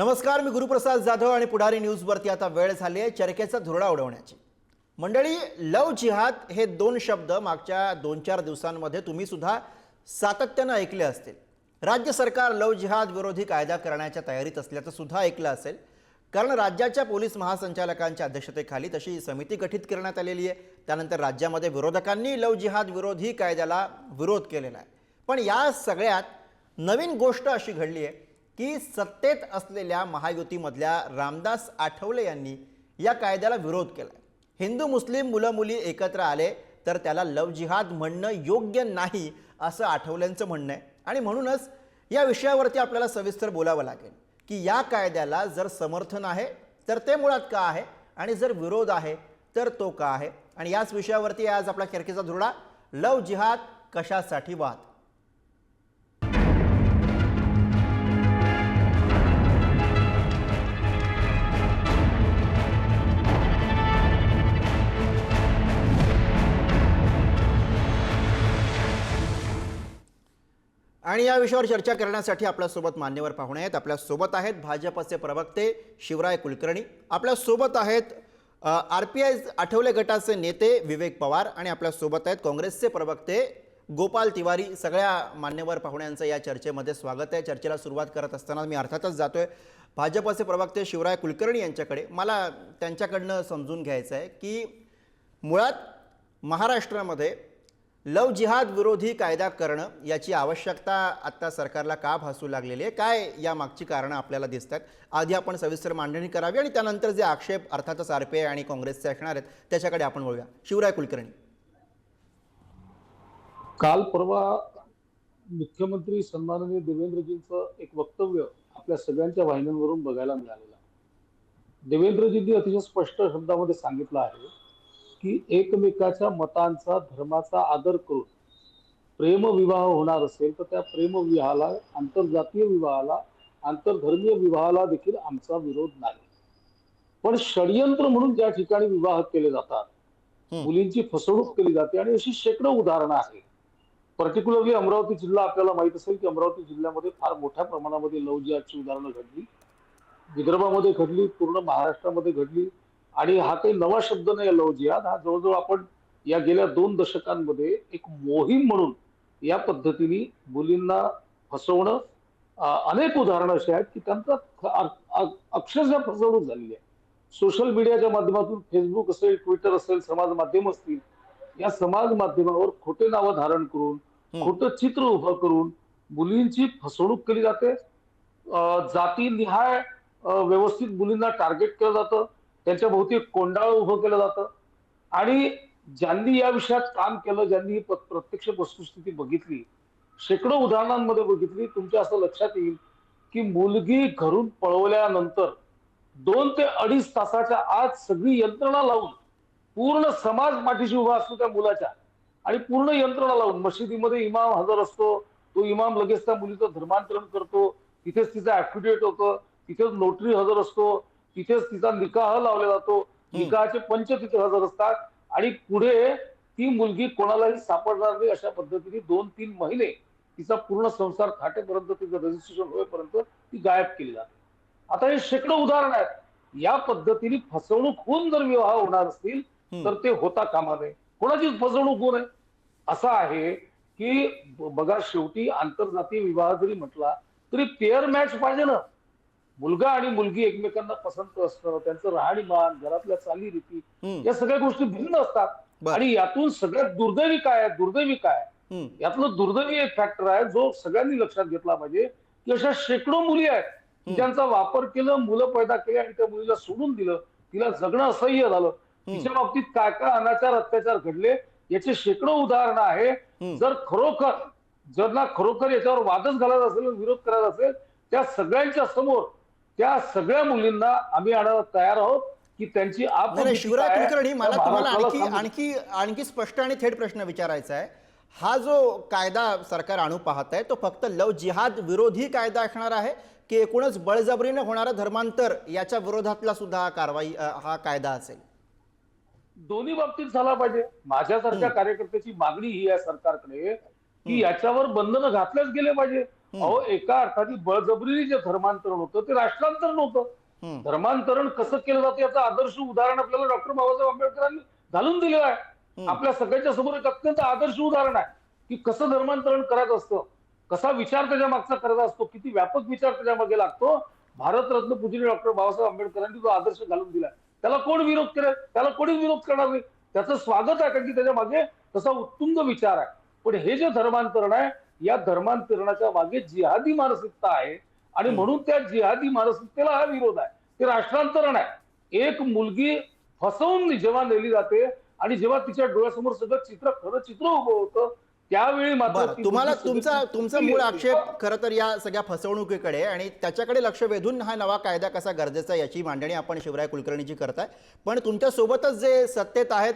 नमस्कार, मी गुरुप्रसाद जाधव आणि पुढारी न्यूजवरती आता वेळ झाली आहे चरखेचा धुरळा उडवण्याची। मंडळी, लव जिहाद हे दोन शब्द मागच्या 2-4 दिवसांमध्ये तुम्ही सुद्धा सातत्याने ऐकले असतील। राज्य सरकार लव जिहाद विरोधी कायदा करण्याच्या तयारीत असल्याचं सुद्धा ऐकलं असेल, कारण राज्याच्या पोलीस महासंचालकांच्या अध्यक्षतेखाली तशी समिती गठीत करण्यात आलेली आहे। त्यानंतर राज्यामध्ये विरोधकांनी लव जिहाद विरोधी कायद्याला विरोध केलेला आहे। पण या सगळ्यात नवीन गोष्ट अशी घडली आहे की सत्तेत असलेल्या महायुतीमधल्या रामदास आठवले यांनी या कायद्याला विरोध केला। हिंदू मुस्लिम मुलं मुली एकत्र आले तर त्याला लव जिहाद म्हणणं योग्य नाही असं आठवल्यांचं म्हणणं आहे। आणि म्हणूनच या विषयावरती आपल्याला सविस्तर बोलावं लागेल की या कायद्याला जर समर्थन आहे तर ते मुळात का आहे आणि जर विरोध आहे तर तो का आहे। आणि याच विषयावरती आज आपला चर्चेचा धुरळा, लव जिहाद कशासाठी वाद। आणि या विषयावर चर्चा करण्यासाठी आपल्यासोबत मान्यवर पाहुणे आहेत। आपल्यासोबत आहेत भाजपचे प्रवक्ते शिवराय कुलकर्णी, आपल्यासोबत आहेत आरपीआय आठवले गटाचे नेते विवेक पवार आणि आपल्यासोबत आहेत काँग्रेसचे प्रवक्ते गोपाल तिवारी। सगळ्या मान्यवर पाहुण्यांचं या चर्चेमध्ये स्वागत आहे। चर्चेला सुरुवात करत असताना मी अर्थातच जातोय भाजपचे प्रवक्ते शिवराय कुलकर्णी यांच्याकडे। मला त्यांच्याकडनं समजून घ्यायचं आहे की मुळात महाराष्ट्रामध्ये लव जिहाद विरोधी कायदा करणं याची आवश्यकता आता सरकारला का भासू लागलेली आहे, काय या मागची कारणं आपल्याला दिसतात। आधी आपण सविस्तर मांडणी करावी आणि त्यानंतर जे आक्षेप अर्थातच आरपीआय आणि काँग्रेसचे असणार आहेत त्याच्याकडे आपण वळूया। शिवराय कुलकर्णी, काल परवा मुख्यमंत्री सन्माननीय देवेंद्रजींचं एक वक्तव्य आपल्या सगळ्यांच्या वाहिन्यांवरून बघायला मिळालेलं आहे। देवेंद्रजींनी अतिशय स्पष्ट शब्दामध्ये सांगितलं आहे की एकमेकाच्या मतांचा, धर्माचा आदर करून प्रेमविवाह होणार असेल तर त्या प्रेमविवाहाला, आंतरजातीय विवाहाला, आंतरधर्मीय विवाहाला देखील आमचा विरोध नाही। पण षडयंत्र म्हणून ज्या ठिकाणी विवाह केले जातात, मुलींची फसवणूक केली जाते आणि अशी शेकडो उदाहरणं आहेत। पर्टिक्युलरली अमरावती जिल्हा आपल्याला माहित असेल की अमरावती जिल्ह्यामध्ये फार मोठ्या प्रमाणामध्ये लव जिहादची उदाहरणं घडली, विदर्भामध्ये घडली, पूर्ण महाराष्ट्रामध्ये घडली। आणि हा काही नवा शब्द नाही लव जिहाद, हा जवळजवळ आपण या गेल्या 2 दशकांमध्ये एक मोहीम म्हणून या पद्धतीने मुलींना फसवणं, अनेक उदाहरणं अशी आहेत की त्यांचा अक्षरशः फसवणूक झालेली आहे। सोशल मीडियाच्या माध्यमातून फेसबुक असेल, ट्विटर असेल, समाज माध्यम असतील, या समाज माध्यमावर खोटे नावं धारण करून, खोटं चित्र उभं करून मुलींची फसवणूक केली जाते। जातीनिहाय व्यवस्थित मुलींना टार्गेट केलं जातं, त्यांच्या भोवती कोंडाळ उभं केलं जातं। आणि ज्यांनी या विषयात काम केलं, ज्यांनी ही प्रत्यक्ष वस्तुस्थिती बघितली, शेकडो उदाहरणांमध्ये बघितली, तुमच्या असं लक्षात येईल की मुलगी घरून पळवल्यानंतर 2 ते 2.5 तासाच्या आत सगळी यंत्रणा लावून, पूर्ण समाज पाठीशी उभा असतो त्या मुलाच्या, आणि पूर्ण यंत्रणा लावून मशिदीमध्ये इमाम हजर असतो, तो इमाम लगेच त्या मुलीचं धर्मांतरण करतो, तिथेच तिचा ऍफिडेव्हिट होतं, तिथेच नोटरी हजर असतो, तिथेच तिचा निकाह लावला जातो, निकाहाचे पंच तिथे हजर असतात। आणि पुढे ती मुलगी कोणालाही सापडणार नाही अशा पद्धतीने 2-3 महिने तिचा पूर्ण संसार थाटेपर्यंत, तिचं रजिस्ट्रेशन होईपर्यंत ती गायब केली जाते। आता हे शेकडो उदाहरण आहेत। या पद्धतीने फसवणूक होऊन जर विवाह होणार असतील तर ते होता कामा नये, कोणाचीच फसवणूक होऊ नये। असं आहे की बघा, शेवटी आंतरजातीय विवाह जरी म्हटला तरी पेअर मॅच पाहिजे ना। मुलगा आणि मुलगी एकमेकांना पसंत असतं, त्यांचं राहणीमान, घरातल्या चालीरीती, या सगळ्या गोष्टी भिन्न असतात। आणि यातून सगळ्यात दुर्दैवी काय आहे, दुर्दैवी काय आहे, यातलं दुर्दैवी एक फॅक्टर आहे जो सगळ्यांनी लक्षात घेतला पाहिजे की अशा शेकडो मुली आहेत ज्यांचा वापर केलं, मुलं पैदा केली आणि त्या मुलीला सोडून दिलं, तिला जगणं असह्य झालं, तिच्या बाबतीत काय काय अनाचार अत्याचार घडले याचे शेकडो उदाहरणं आहे। जर खरोखर याच्यावर वादच घालायचा असेल, विरोध करायचा असेल, त्या सगळ्यांच्या समोर त्या सगळ्या मुलींना आम्ही आणायला तयार आहोत की त्यांची शिवराय कुलकर्णी, मला तुम्हाला आणखी स्पष्ट आणि थेट प्रश्न विचारायचा आहे। हा जो कायदा सरकार आणू पाहत आहे तो फक्त लव जिहाद विरोधी कायदा असणार आहे की एकूणच बळजबरीने होणारा धर्मांतर याच्या विरोधातला सुद्धा कारवाई हा कायदा असेल? दोन्ही बाबतीत झाला पाहिजे। माझ्यासारख्या कार्यकर्त्याची मागणी ही आहे सरकारकडे की याच्यावर बंधनं घातल्याच गेले पाहिजे। अहो, एका अर्थाने बळजबरीने जे धर्मांतरण होतं ते राष्ट्रांतरण होतं. धर्मांतरण कसं केलं जातं याचं आदर्श उदाहरण आपल्याला डॉक्टर बाबासाहेब आंबेडकरांनी घालून दिलेलं आहे. आपल्या सगळ्यांच्या समोर एक अत्यंत आदर्श उदाहरण आहे की कसं धर्मांतरण करायचं असतं, कसा विचार त्याच्या मागचा करायचा असतो, किती व्यापक विचार त्याच्या मागे लागतो. भारतरत्न पूजनीय डॉक्टर बाबासाहेब आंबेडकरांनी जो आदर्श घालून दिलाय त्याला कोण विरोध करेल? त्याला कोणीच विरोध करणार नाही. त्याचं स्वागत आहे कारण की त्याच्या मागे तसा उत्तुंग विचार आहे. पण हे जे धर्मांतरण आहे या धर्मांतरणाच्या मागे जिहादी मानसिकता आहे आणि म्हणून त्या जिहादी मानसिकतेला हा विरोध आहे. ते राष्ट्रांतरण आहे. एक मुलगी फसवून जेव्हा नेली जाते आणि जेव्हा तिच्या डोळ्यासमोर सगळं चित्र खरं चित्र उभं होतं त्यावेळी मात्र ती तुम्हाला मुलगी तुमचा मूळ आक्षेप खरं तर या सगळ्या फसवणुकीकडे आणि त्याच्याकडे लक्ष वेधून हा नवा कायदा कसा गरजेचा आहे याची मांडणी आपण शिवराय कुलकर्णीजी करताय. पण तुमच्या सोबतच जे सत्तेत आहेत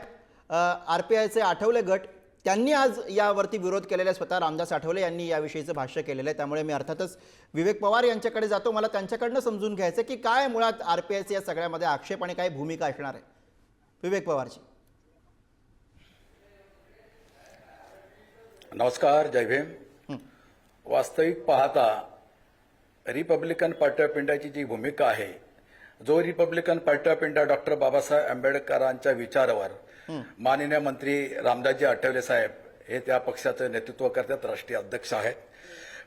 RPIचे आठवले गट त्यांनी आज यावरती विरोध केलेला आहे. स्वतः रामदास आठवले यांनी याविषयीचं भाष्य केलेलं आहे. त्यामुळे मी अर्थातच विवेक पवार यांच्याकडे जातो. मला त्यांच्याकडनं समजून घ्यायचं की काय मुळात RPIचे या सगळ्यामध्ये आक्षेप आणि काय भूमिका असणार आहे. विवेक पवारची. नमस्कार, जय भीम. वास्तविक पाहता रिपब्लिकन पार्टी ऑफ इंडियाची जी भूमिका आहे, जो Republican party of India doctor Babasaheb आंबेडकरांच्या विचारावर माननीय मंत्री रामदासजी आठवले साहेब हे त्या पक्षाचं नेतृत्व करतात, राष्ट्रीय अध्यक्ष आहेत.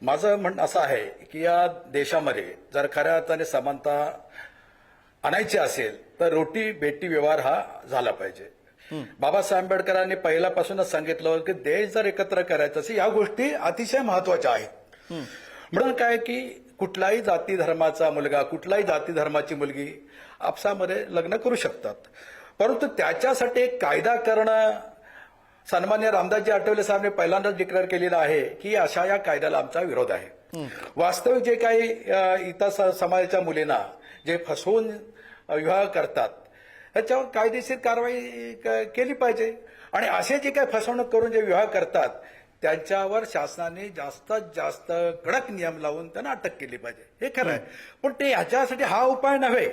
माझं म्हणणं असं आहे की या देशामध्ये जर खऱ्या अर्थाने समानता आणायची असेल तर रोटी बेटी व्यवहार हा झाला पाहिजे. बाबासाहेब आंबेडकरांनी पहिल्यापासूनच सांगितलं की देश जर एकत्र करायचा असेल या गोष्टी अतिशय महत्वाच्या आहेत. म्हणून काय की कुठलाही जाती धर्माचा मुलगा कुठलाही जाती धर्माची मुलगी आपसामध्ये लग्न करू शकतात. परंतु त्याच्यासाठी एक कायदा करणं सन्मान्य रामदासजी आठवले साहेबांनी पहिल्यांदाच डिक्लेअर केलेलं आहे की अशा या कायद्याला आमचा विरोध आहे. वास्तविक जे काही इतर समाजाच्या मुलींना जे फसवून विवाह करतात त्याच्यावर कायदेशीर कारवाई केली पाहिजे आणि असे जे काही फसवणूक करून जे विवाह करतात त्यांच्यावर शासनाने जास्तीत जास्त कडक नियम लावून त्यांना अटक केली पाहिजे. हे खरं आहे. पण ते याच्यासाठी हा उपाय नव्हे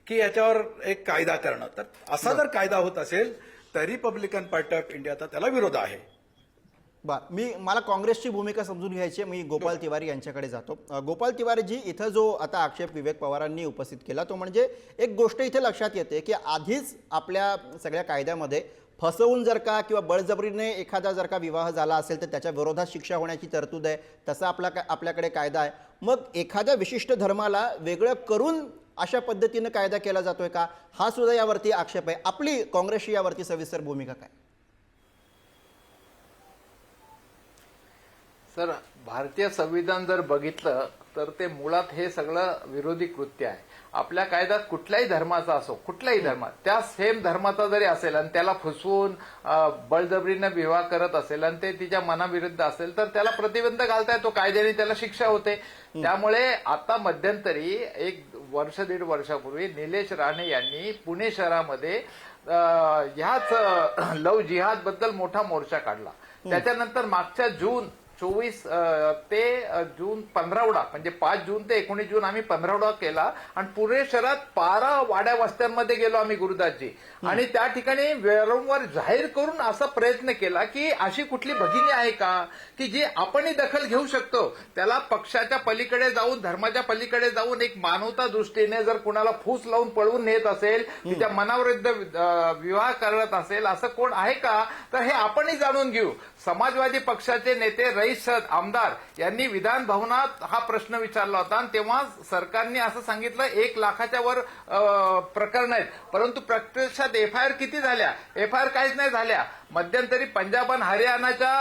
की याच्यावर एक कायदा करणं. तर असा जर कायदा होत असेल तर रिपब्लिकन पार्टी ऑफ इंडियाचा त्याला विरोध आहे. मला काँग्रेसची भूमिका समजून घ्यायची आहे. मी गोपाल तिवारी यांच्याकडे जातो. गोपाल तिवारीजी, इथं जो आता आक्षेप विवेक पवारांनी उपस्थित केला तो म्हणजे एक गोष्ट इथे लक्षात येते की आधीच आपल्या सगळ्या कायद्यामध्ये फसवून जर का किंवा बळजबरीने एखादा जर का विवाह झाला असेल तर त्याच्या विरोधात शिक्षा होण्याची तरतूद आहे. तसा आपल्याकडे कायदा आहे. मग एखाद्या विशिष्ट धर्माला वेगळं करून अशा पद्धतीनं कायदा केला जातोय का, हा सुद्धा यावरती आक्षेप आहे. आपली काँग्रेसची यावरती सविस्तर भूमिका काय? सर, भारतीय संविधान जर बघितलं तर ते मुळात हे सगळं विरोधी कृत्य आहे. आपल्या कायद्यात कुठल्याही धर्माचा असो, कुठल्याही धर्मात त्या सेम धर्माचा जरी असेल आणि त्याला फसवून बळजबरीनं विवाह करत असेल आणि ते तिच्या मनाविरुद्ध असेल तर त्याला प्रतिबंध घालता येतो, कायद्याने त्याला शिक्षा होते. त्यामुळे आता मध्यंतरी एक वर्ष दीड वर्षापूर्वी निलेश राणे यांनी पुणे शहरामध्ये ह्याच लव्ह जिहाद बद्दल मोठा मोर्चा काढला. त्याच्यानंतर मागच्या जून 24 ते जून 15 म्हणजे 5 जून ते 19 जून आम्ही 15 केला आणि पुणे शहरात 12 वाड्या वस्त्यांमध्ये गेलो आम्ही गुरुदासजी आणि त्या ठिकाणी वारंवार जाहीर करून असा प्रयत्न केला की अशी कुठली भगिनी आहे का की जी आपणही दखल घेऊ शकतो. त्याला पक्षाच्या पलीकडे जाऊन धर्माच्या पलीकडे जाऊन एक मानवता दृष्टीने जर कुणाला फूस लावून पळवून नेत असेल तिच्या मनाविरुद्ध विवाह करत असेल असं कोण आहे का, तर हे आपणही जाणून घेऊ. समाजवादी पक्षाचे नेते रईस आमदार यांनी विधान भवनात हा प्रश्न विचारला होता आणि तेव्हा सरकारने असं सांगितलं 1 लाखाच्या वर प्रकरण आहेत. परंतु प्रत्यक्षात FIR किती झाल्या? FIR काहीच नाही झाल्या. मध्यंतरी पंजाब आणि हरियाणाच्या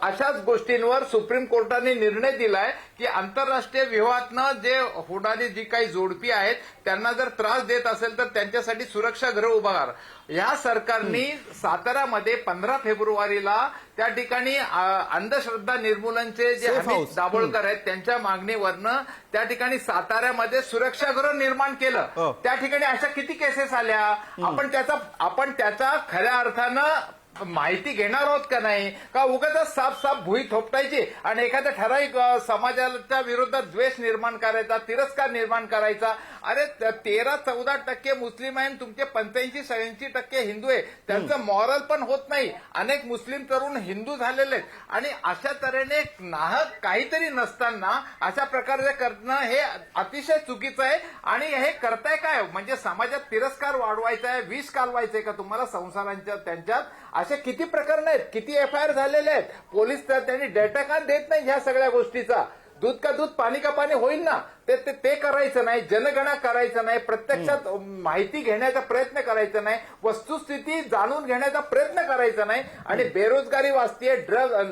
अशाच गोष्टींवर सुप्रीम कोर्टाने निर्णय दिलाय की आंतरराष्ट्रीय विवाहातनं जे होणारी जी काही जोडपी आहेत त्यांना जर त्रास देत असेल तर त्यांच्यासाठी सुरक्षागृह उभा करा. या सरकारने सातारामध्ये 15 फेब्रुवारीला त्या ठिकाणी अंधश्रद्धा निर्मूलनचे जे अमित दाभोळकर आहेत त्यांच्या मागणीवरनं त्या ठिकाणी साताऱ्यामध्ये सुरक्षागृह निर्माण केलं. त्या ठिकाणी अशा किती केसेस आल्या. आपण त्याचा खऱ्या अर्थानं माहिती घेणार आहोत का नाही, का उगाच साफ भुई थोपटायची आणि एखाद्या ठराविक समाजाच्या विरोधात द्वेष निर्माण करायचा, तिरस्कार निर्माण करायचा. अरे 13-14% मुस्लिम आहे, तुमचे 85-86% हिंदू आहे. त्यांचं मॉरल पण होत नाही. अनेक मुस्लिम तरुण हिंदू झालेले आहेत आणि अशा तऱ्हेने नाहक काहीतरी नसताना अशा प्रकारे करणं हे अतिशय चुकीचं आहे. आणि हे करताय काय, म्हणजे समाजात तिरस्कार वाढवायचा आहे, विष कालवायचंय का तुम्हाला संसारांच्या त्यांच्यात? असे किती प्रकरण आहेत, किती एफआयआर झालेले आहेत. पोलीस त्यांनी डेटा का देत नाही ह्या सगळ्या गोष्टीचा? दूध का दूध पाणी का पाणी होईल ना, ते करायचं नाही. जनगणना करायचं नाही, प्रत्यक्षात माहिती घेण्याचा प्रयत्न करायचा नाही, वस्तुस्थिती जाणून घेण्याचा प्रयत्न करायचा नाही. आणि बेरोजगारी वाचते,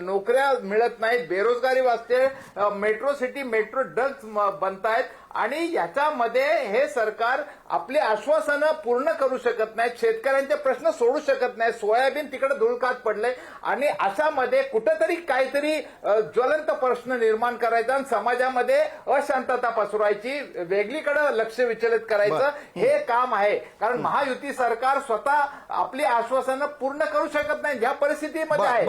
नोकऱ्या मिळत नाहीत, बेरोजगारी वाचते, मेट्रो ड्रग्ज बनतायत. आणि याच्यामध्ये हे सरकार आपली आश्वासनं पूर्ण करू शकत नाही, शेतकऱ्यांचे प्रश्न सोडू शकत नाही. सोयाबीन तिकडे धुळकात पडलंय आणि अशामध्ये कुठंतरी काहीतरी ज्वलंत प्रश्न निर्माण करायचा आणि समाजामध्ये अशांतता पसरवायची, वेगळीकडे लक्ष विचलित करायचं हे काम आहे. कारण महायुती सरकार स्वतः आपली आश्वासनं पूर्ण करू शकत नाही ह्या परिस्थितीमध्ये आहे.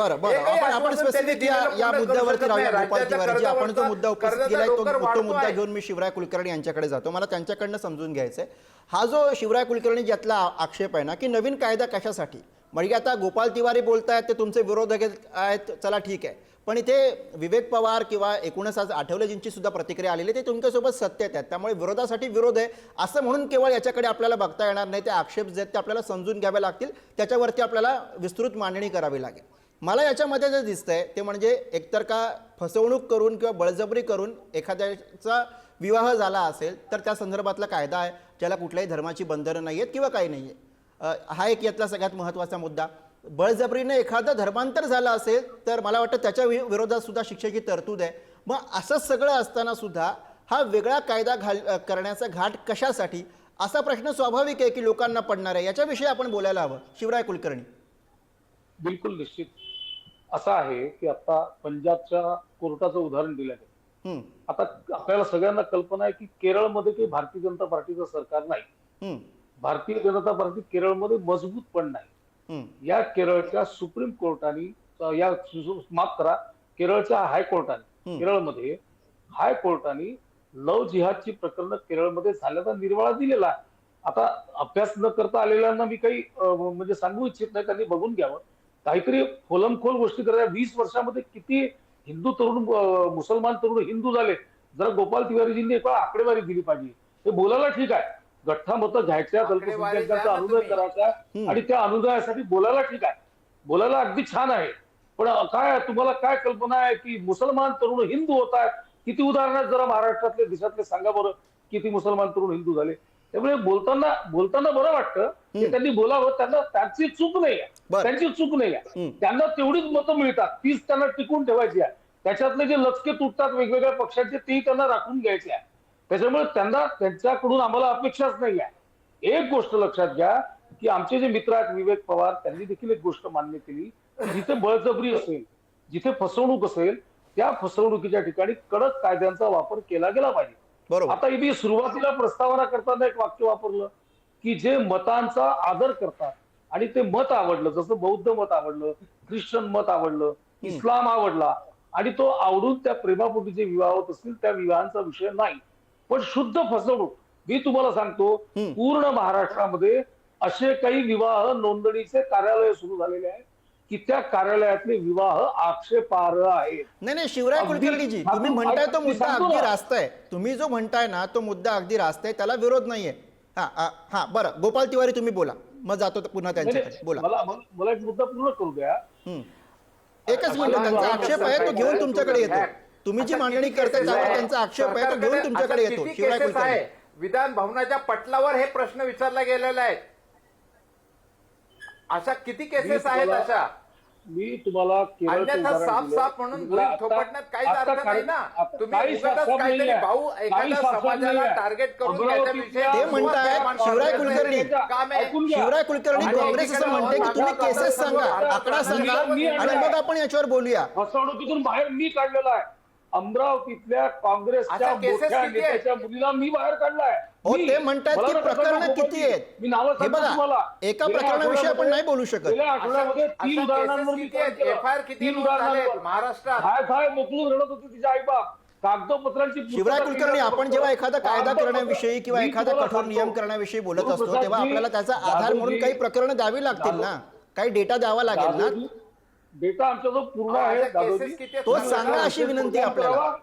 आपण स्पेसिफिक या मुद्द्यावरती राहूया. गोपाल तिवारीजी, आपण जो मुद्दा उपस्थित केलाय तो मुद्दा घेऊन मी शिवराय कुलकर्णी यांच्याकडे जातो. मला त्यांच्याकडनं समजून घ्यायचंय, हा जो शिवराय कुलकर्णी ज्यातला आक्षेप आहे ना की नवीन कायदा कशासाठी, म्हणजे आता गोपाल तिवारी बोलतायत ते तुमचे विरोधक आहेत, चला ठीक आहे, पण इथे विवेक पवार किंवा एकूणच आज आठवलेजींची सुद्धा प्रतिक्रिया आलेली, ते तुमच्यासोबत सत्तेत आहेत. त्यामुळे विरोधासाठी विरोध आहे असं म्हणून केवळ याच्याकडे आपल्याला बघता येणार नाही. ते आक्षेप जे आहेत ते आपल्याला समजून घ्यावे लागतील, त्याच्यावरती आपल्याला विस्तृत मांडणी करावी लागेल. मला याच्यामध्ये जे दिसतंय ते म्हणजे एकतर का फसवणूक करून किंवा बळजबरी करून एखाद्याचा विवाह झाला असेल तर त्या संदर्भातला कायदा आहे, ज्याला कुठल्याही धर्माची बंधनं नाही आहेत किंवा काही नाही आहे. हा एक यातला सगळ्यात महत्त्वाचा मुद्दा. बळजबरीने एखादं धर्मांतर झालं असेल तर मला वाटतं त्याच्या विरोधात सुद्धा शिक्षेची तरतूद आहे. मग असं सगळं असताना सुद्धा हा वेगळा कायदा करण्याचा घाट कशासाठी, असा प्रश्न स्वाभाविक आहे की लोकांना पडणार आहे. याच्याविषयी आपण बोलायला हवं. शिवराय कुलकर्णी. बिलकुल निश्चित असं आहे की आता पंजाबच्या कोर्टाचं उदाहरण दिलं आहे. आता आपल्याला सगळ्यांना कल्पना आहे की केरळमध्ये काही भारतीय जनता पार्टीचं सरकार नाही. भारतीय जनता पार्टी केरळमध्ये मजबूत पण नाही. या केरळच्या सुप्रीम कोर्टाने, माफ करा, केरळच्या हायकोर्टाने, केरळमध्ये हायकोर्टाने लव जिहादची प्रकरण केरळमध्ये झाल्याचा निर्वाळा दिलेला. आता अभ्यास न करता आलेल्यांना मी काही म्हणजे सांगू इच्छित नाही, त्यांनी बघून घ्यावं. काहीतरी खोलमखोल गोष्टी करायच्या. 20 वर्षामध्ये किती हिंदू तरुण, मुसलमान तरुण हिंदू झाले, जरा गोपाल तिवारीजींनी एक आकडेवारी दिली पाहिजे. हे बोलायला ठीक आहे, गठ्ठा मतं घ्यायच्या, अल्पसंख्याकांचा अनुनय करायचा आणि त्या अनुनयासाठी बोलायला ठीक आहे, बोलायला अगदी छान आहे. पण काय तुम्हाला काय कल्पना आहे की मुसलमान तरुण हिंदू होत आहेत? किती उदाहरण जरा महाराष्ट्रातले देशातले सांगा बरं, किती मुसलमान तरुण हिंदू झाले. त्यामुळे बोलताना बरं वाटतं की त्यांनी बोलावं, त्यांना त्यांची चूक नाही आहे, त्यांची चूक नाही आहे. त्यांना तेवढीच मतं मिळतात, तीच त्यांना टिकून ठेवायची आहे. त्याच्यातले जे लचके तुटतात वेगवेगळ्या पक्षांचे, तेही त्यांना राखून घ्यायचे आहे. त्याच्यामुळे त्यांना त्यांच्याकडून आम्हाला अपेक्षाच नाही आहे. एक गोष्ट लक्षात घ्या की आमचे जे मित्र आहेत विवेक पवार, त्यांनी देखील एक गोष्ट मान्य केली, जिथे बळजबरी असेल, जिथे फसवणूक असेल, त्या फसवणुकीच्या ठिकाणी कडक कायद्यांचा वापर केला गेला पाहिजे. आता मी सुरुवातीला प्रस्तावना करताना एक वाक्य वापरलं की जे मतांचा आदर करतात आणि ते मत आवडलं, जसं बौद्ध मत आवडलं, ख्रिश्चन मत आवडलं, इस्लाम आवडला आणि तो आवडून त्या प्रेमापोटी जे विवाह होत असतील त्या विवाहांचा विषय नाही. पण शुद्ध फसवणूक, मी तुम्हाला सांगतो, पूर्ण महाराष्ट्रामध्ये असे काही विवाह नोंदणीचे कार्यालय सुरू झालेले आहेत की त्या कार्यालयातले विवाह आक्षेपार्ह आहेत. नाही शिवराय कुलकर्णीजी, तुम्ही म्हणताय तो मुद्दा अगदी रास्त आहे. तुम्ही जो म्हणताय ना तो मुद्दा अगदी रास्त आहे, त्याला विरोध नाहीये. हा बरं, गोपाल तिवारी तुम्ही बोला, मग जातो पुन्हा त्यांच्याकडे. बोला. मला एक मुद्दा पूर्ण करू द्या. एकच मिनिट. त्यांचा आक्षेप आहे तो घेऊन तुमच्याकडे येतो. तुम्ही जी मांडणी करताय त्यावर त्यांचा आक्षेप आहे तो घेऊन तुमच्याकडे येतो. शिवराय कुलकर्णी. विधान भवनाच्या पटलावर हे प्रश्न विचारला गेलेला आहे. अशा किती केसेस आहेत अशा? मी तुम्हाला अन्यथा साफ म्हणून थोपटण्यात काहीच अर्थ नाही ना. तुम्ही काहीतरी भाऊ एखाद्या समाजाला टार्गेट करून ते म्हणतायत शिवराय कुलकर्णी, शिवराय कुलकर्णी काँग्रेस असं म्हणते की तुम्ही केसेस सांगा, आकडा सांगा आणि मग आपण याच्यावर बोलूया. फसवणुकीतून बाहेर मी काढलेला आहे. अमरावतीतल्या काँग्रेसच्या मोठ्या नेत्याच्या मुलीला मी बाहेर काढलाय. हो, ते म्हणतात की प्रकरणं किती आहेत. मी नावं हे सांगतो बघा, तुम्हाला. एका गेल्या प्रकरणाविषयी आपण नाही बोलू शकत. गेल्या आठवड्यामध्ये 3 उदाहरणांवर मी काम केलं. FIR किती 3 नोंद झाले उदाहरणांवर महाराष्ट्रात? काय मोकळून रडत होती तिच्या आईबाप. कागदपत्रांची पूर्तता शिवराय कुलकर्णी, केली आपण जात जेव्हा नव्हतं. एखादा कायदा कागदपत्र- करण्याविषयी किंवा मी एखादा तुम्हाला कठोर सांगतो. नियम करण्याविषयी बोलत असतो गुरुप्रसादजी, तेव्हा आपल्याला त्याचा आधार म्हणून दादोजी- काही प्रकरणं द्यावी लागतील ना, काही डेटा द्यावा लागेल ना. डेटा आमच्याजवळ पूर्ण आहे आता cases दादोजी. किती आहेत? तो सांगा अशी विनंती आहे आपल्याला.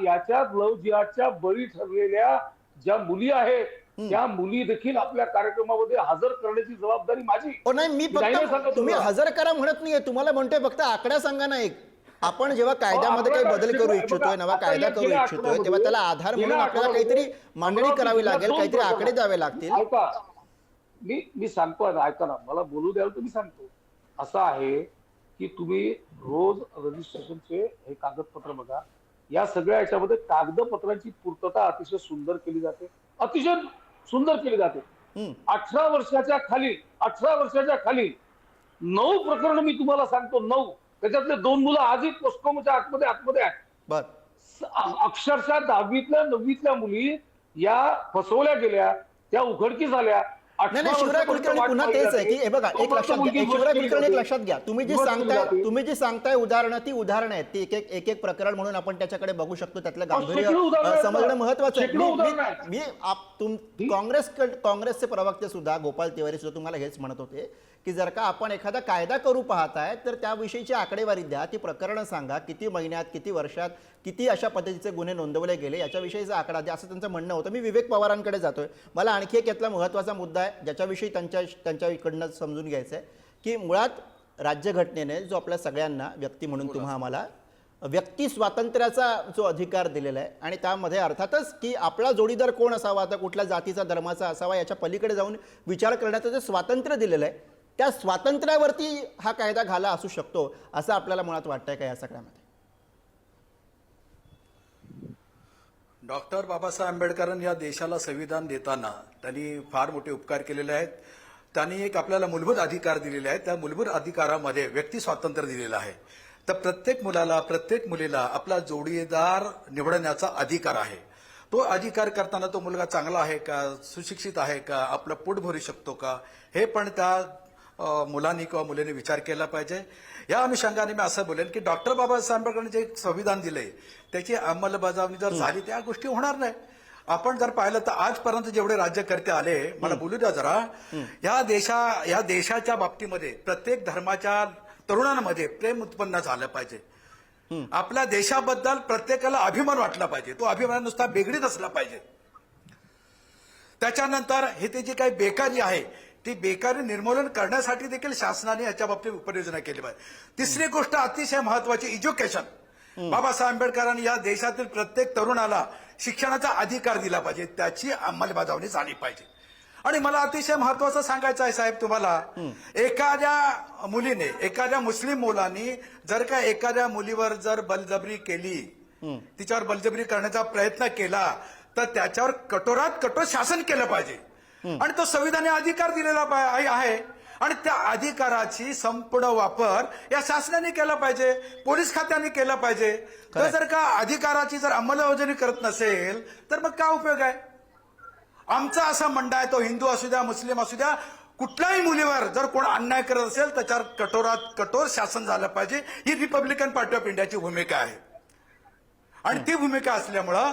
याच्यात लव्ह जिहादच्या बळी ठरलेल्या ज्या मुली आहेत त्या मुली देखील आपल्या कार्यक्रमामध्ये हजर करण्याची जबाबदारी माझी. हो नाही, मी नाही फक्त सांगत तुम्ही तुम्हाला. हजर करा म्हणत नाहीये, तुम्हाला म्हणतोय फक्त आकडा सांगा ना एक. आपण जेव्हा कायद्यामध्ये काही बदल करू इच्छितोय, नवा कायदा करू इच्छितोय, तेव्हा त्याला आधार म्हणून आपल्याला काहीतरी मांडणी करावी लागेल, काहीतरी आकडे द्यावे लागतील. ऐका, मी सांगतो आता, ऐका ना, मला बोलू द्याल तर मी सांगतो. असं आहे की तुम्ही रोज रजिस्ट्रेशनचे हे कागदपत्र बघा. या सगळ्या याच्यामध्ये कागदपत्रांची पूर्तता अतिशय सुंदर केली जाते, अतिशय सुंदर केली जाते. 18 वर्षाच्या खाली 9 प्रकरण मी तुम्हाला सांगतो, 9. त्याच्यातले 2 मुलं आजही पोस्टकॉमच्या आतमध्ये आहेत. बर, अक्षरशः 10वीतल्या 9वीतल्या मुली या फसवल्या गेल्या, त्या उघडकीस आल्या. नाही नाही, शिवराय कुलकर्णी पुन्हा तेच आहे की हे बघा, एक लक्षात घ्या, शिवराय कुलकर्णी एक लक्षात घ्या, तुम्ही जी सांगताय उदाहरणं, ती उदाहरणं आहेत, ती एक प्रकरण म्हणून आपण त्याच्याकडे बघू शकतो. त्यातलं गांभीर्य समजणं महत्वाचं आहे. काँग्रेसचे प्रवक्ते सुद्धा, गोपाल तिवारी सुद्धा तुम्हाला हेच म्हणत होते की जर का आपण एखादा कायदा करू पाहताय तर त्याविषयीची आकडेवारी द्या, ती प्रकरणं सांगा, किती महिन्यात, किती वर्षात, किती अशा पद्धतीचे गुन्हे नोंदवले गेले, याच्याविषयीचा आकडा द्या, असं त्यांचं म्हणणं होतं. मी विवेक पवारांकडे जातोय. मला आणखी एक यातला महत्त्वाचा मुद्दा आहे ज्याच्याविषयी त्यांच्या इकडनं समजून घ्यायचं आहे की मुळात राज्यघटनेने जो आपल्या सगळ्यांना व्यक्ती म्हणून तुम्हा आम्हाला व्यक्ती स्वातंत्र्याचा जो अधिकार दिलेला आहे आणि त्यामध्ये अर्थातच की आपला जोडीदार कोण असावा, आता कुठल्या जातीचा धर्माचा असावा, याच्या पलीकडे जाऊन विचार करण्याचं जे स्वातंत्र्य दिलेलं आहे, त्या स्वातंत्र्यावरती हा कायदा घाला असू शकतो असं आपल्याला मुळात वाटतंय का या सगळ्यामध्ये? डॉक्टर बाबासाहेब आंबेडकरांनी या देशाला संविधान देताना त्यांनी फार मोठे उपकार केलेले आहेत. त्यांनी एक आपल्याला मूलभूत अधिकार दिलेले आहेत. त्या मूलभूत अधिकारामध्ये व्यक्ती स्वातंत्र्य दिलेलं आहे. तर प्रत्येक मुलाला, प्रत्येक मुलीला आपला जोडीदार निवडण्याचा अधिकार आहे. तो अधिकार करताना तो मुलगा चांगला आहे का, सुशिक्षित आहे का, आपलं पोट भरू शकतो का, हे पण त्या मुलांनी किंवा मुलींनी विचार केला पाहिजे. या अनुषंगाने मी असं बोलेन की डॉक्टर बाबासाहेब आंबेडकरांनी जे संविधान दिले त्याची अंमलबजावणी जर झाली त्या गोष्टी होणार नाही. आपण जर पाहिलं तर आजपर्यंत जेवढे राज्यकर्ते आले, मला बोलू द्या जरा, या देशाच्या बाबतीमध्ये प्रत्येक धर्माच्या तरुणांमध्ये प्रेम उत्पन्न झालं पाहिजे. आपल्या देशाबद्दल प्रत्येकाला अभिमान वाटला पाहिजे. तो अभिमान नुसता बेगडीत असला पाहिजे. त्याच्यानंतर हे ते जी काही बेकारी आहे ती बेकारी निर्मूलन करण्यासाठी देखील शासनाने याच्या बाबतीत उपाययोजना केली पाहिजे. तिसरी गोष्ट अतिशय महत्वाची, एज्युकेशन. बाबासाहेब आंबेडकरांनी या देशातील प्रत्येक तरुणाला शिक्षणाचा अधिकार दिला पाहिजे, त्याची अंमलबजावणी झाली पाहिजे. आणि मला अतिशय महत्वाचं सांगायचं आहे साहेब तुम्हाला, एखाद्या मुलीने, एखाद्या मुस्लिम मुलांनी जर का एखाद्या मुलीवर जर बलजबरी केली, तिच्यावर बलजबरी करण्याचा प्रयत्न केला तर त्याच्यावर कठोरात कठोर शासन केलं पाहिजे. आणि तो संविधानाने अधिकार दिलेला आहे आणि त्या अधिकाराची संपूर्ण वापर या शासनाने केला पाहिजे, पोलीस खात्याने केला पाहिजे. तर जर का अधिकाराची जर अंमलबजावणी करत नसेल तर मग काय उपयोग आहे? आमचा असा म्हणणं आहे, तो हिंदू असू द्या, मुस्लिम असू द्या, कुठल्याही मुलीवर जर कोण अन्याय करत असेल त्याच्यावर कठोरात कठोर शासन झालं पाहिजे. ही रिपब्लिकन पार्टी ऑफ इंडियाची भूमिका आहे. आणि ती भूमिका असल्यामुळं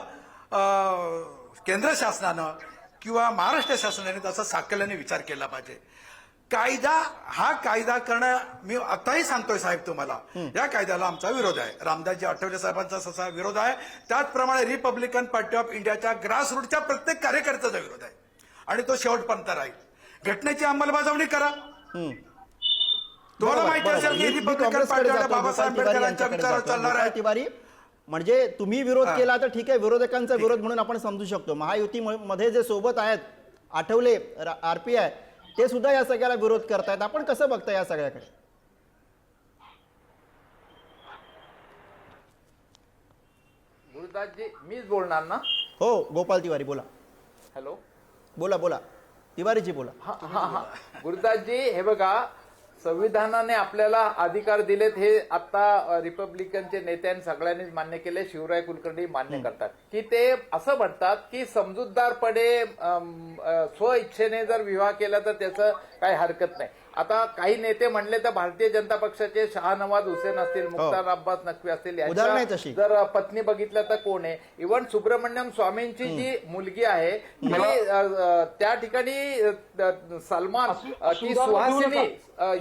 केंद्र शासनानं किंवा महाराष्ट्र शासनाने त्याचा साकल्याने विचार केला पाहिजे. हा कायदा करणं, मी आताही सांगतोय साहेब तुम्हाला, या कायद्याला आमचा विरोध आहे. रामदासजी आठवले साहेबांचा तसा विरोध आहे. त्याचप्रमाणे रिपब्लिकन पार्टी ऑफ इंडियाच्या ग्रासरूटच्या प्रत्येक कार्यकर्त्याचा विरोध आहे आणि तो शेवटपर्यंत राहील. घटनेची अंमलबजावणी करा. तुम्हाला माहिती असेल की रिपब्लिकन पार्टी बाबासाहेब आंबेडकरांच्या विचारावर चालणार आहे. तिवारी, म्हणजे तुम्ही विरोध केला तर ठीक आहे, विरोधकांचा विरोध म्हणून आपण समजू शकतो. महायुतीमध्ये जे सोबत आहेत, आठवले, RPI, ते सुद्धा या सगळ्याला विरोध करतायत. आपण कसं बघताय या सगळ्याकडे? गुरुदासजी, मीच बोलणार ना? हो, गोपाल तिवारी बोला. हॅलो, बोला. तिवारीजी बोला. हा. गुरुदासजी, हे बघा, संविधानाने आपल्याला अधिकार दिलेत हे आता रिपब्लिकनचे नेत्यांनी सगळ्यांनीच मान्य केले. शिवराय कुलकर्णी मान्य करतात की ते असं म्हणतात की समजूतदारपणे स्व इच्छेने जर विवाह केला तर त्याचं काही हरकत नाही. आता काही नेते म्हणले तर भारतीय जनता पक्षाचे शहानवाज हुसेन असतील, मुख्तार अब्बास नक्वी असतील, उदाहरण आहे यांच्या तशी. जर पत्नी बघितलं तर कोण आहे, इव्हन सुब्रमण्यम स्वामींची जी मुलगी आहे ती त्या ठिकाणी सलमान ती सुहासिनी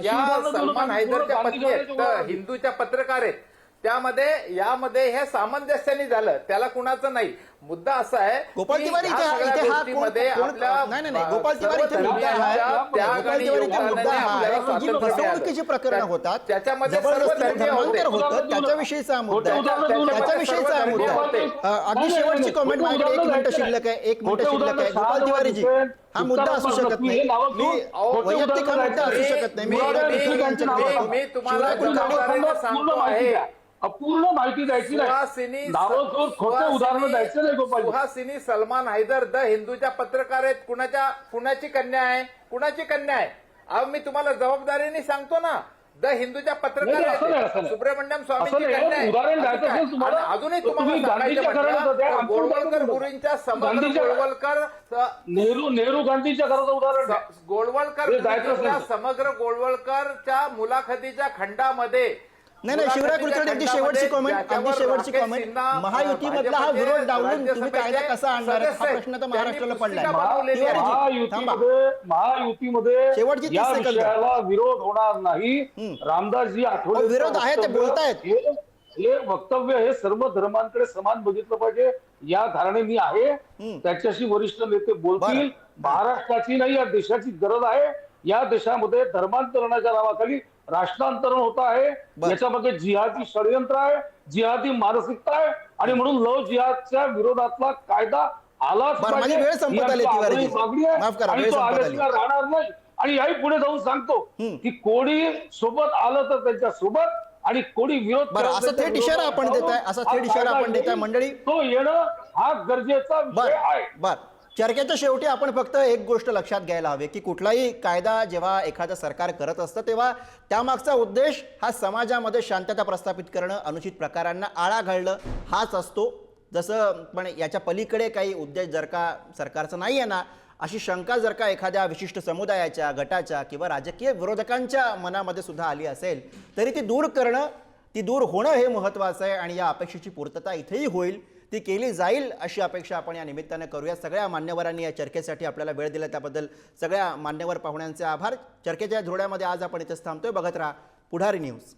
या सलमान हैदरच्या पत्नी आहेत, तर हिंदूच्या पत्रकार आहेत. यामध्ये हे सामंजस्याने झालं, त्याला कुणाचं नाही. मुद्दा असा आहे गोपाल तिवारी इथे हा गोष्टीमध्ये नाही गोपाल तिवारी इथे मुद्दा हा आहे. गोपाल तिवारी इथे मुद्दा हा आहे की जी फसवणुकीची प्रकरण होतात, त्याच्यामध्ये जबरदस्तीने धर्मांतर होतं, त्याच्याविषयीचा मुद्दा आहे. त्याच्याविषयीचा मुद्दा आहे. अगदी शेवटची कॉमेंट माझ्याकडे 1 मिनिट शिल्लक आहे, 1 मिनिट शिल्लक आहे. गोपाल तिवारीजी, हा मुद्दा असू शकत नाही. मी वैयक्तिक हा मुद्दा असू शकत नाही. मी तुम्हाला जबाबदारीने सांगतो आहे, अपूर्ण माहिती द्यायची नाही, नावासोबत खोटे उदाहरण द्यायचं नाही. गोपाल सुहासिनी सलमान हैदर द हिंदूच्या पत्रकार आहेत. कुणाची कन्या आहे, कुणाची कन्या आहे? अहो मी तुम्हाला जबाबदारीने सांगतो ना, द हिंदूच्या पत्रकार आहेत, सुब्रमण्यम स्वामींची कन्या आहे. उदाहरण द्यायचं असेल तुम्हाला, अजूनही तुम्हाला सांगायचं म्हटलं, गोळवलकर गुरूंच्या समग्र गोळवलकर नेहरू गांधीच्या घराचं उदाहरण द्या. गोळवलकर समग्र गोळवलकरच्या मुलाखतीच्या खंडामध्ये नाही शिवराय कुलकर्णी, अगदी शेवटची कॉमेंट महायुतीमधला हा विरोध डावलून तुम्ही कायदा कसा आणणार हा प्रश्न तर महाराष्ट्राला पडलाय. महायुतीमध्ये शेवटची 30 या सेकंद. विषयाला विरोध होणार नाही. रामदासजी आठवले विरोध आहे ते बोलतायत. हे वक्तव्य हे सर्व धर्मांकडे समान बघितलं पाहिजे या धारणेने आहे. त्याच्याशी वरिष्ठ नेते बोलतील. महाराष्ट्राची नाही या देशाची गरज आहे. या देशामध्ये धर्मांतरणाच्या नावाखाली राष्ट्रांतरण होत आहे. याच्यामध्ये जिहादी षडयंत्र आहे, जिहादी मानसिकता आहे आणि म्हणून लव जिहादच्या विरोधातला कायदा आलाच पाहिजे. वेळ संपत आली तिवारीजी, माफ करा, वेळ संपत आली. राहणार नाही. आणि याही पुढे जाऊन सांगतो की कोणी सोबत आलं तर त्यांच्या सोबत आणि कोणी विरोध असं थेट इशारा आपण देताय, असा थेट इशारा आपण देताय मंडळी. तो येणं हा गरजेचा विषय आहे. बर चर्चेच्या शेवटी आपण फक्त एक गोष्ट लक्षात घ्यायला हवी की कुठलाही कायदा जेव्हा एखादं सरकार करत असतं तेव्हा त्यामागचा उद्देश हा समाजामध्ये शांतता प्रस्थापित करणं, अनुचित प्रकारांना आळा घालणं हाच असतो. जसं पण याच्या पलीकडे काही उद्देश जर का सरकारचा नाही आहे ना, अशी शंका जर का एखाद्या विशिष्ट समुदायाच्या, गटाच्या किंवा राजकीय विरोधकांच्या मनामध्ये सुद्धा आली असेल तरी ती दूर करणं, ती दूर होणं हे महत्त्वाचं आहे. आणि या अपेक्षेची पूर्तता इथेही होईल, ती केली जाईल अशी अपेक्षा आपण या निमित्ताने करूया. सगळ्या मान्यवरांनी या चर्चेसाठी आपल्याला वेळ दिला त्याबद्दल सगळ्या मान्यवर पाहुण्यांचे आभार. चर्चेच्या धुळ्यामध्ये आज आपण इथेच थांबतोय. बघत राहा पुढारी न्यूज.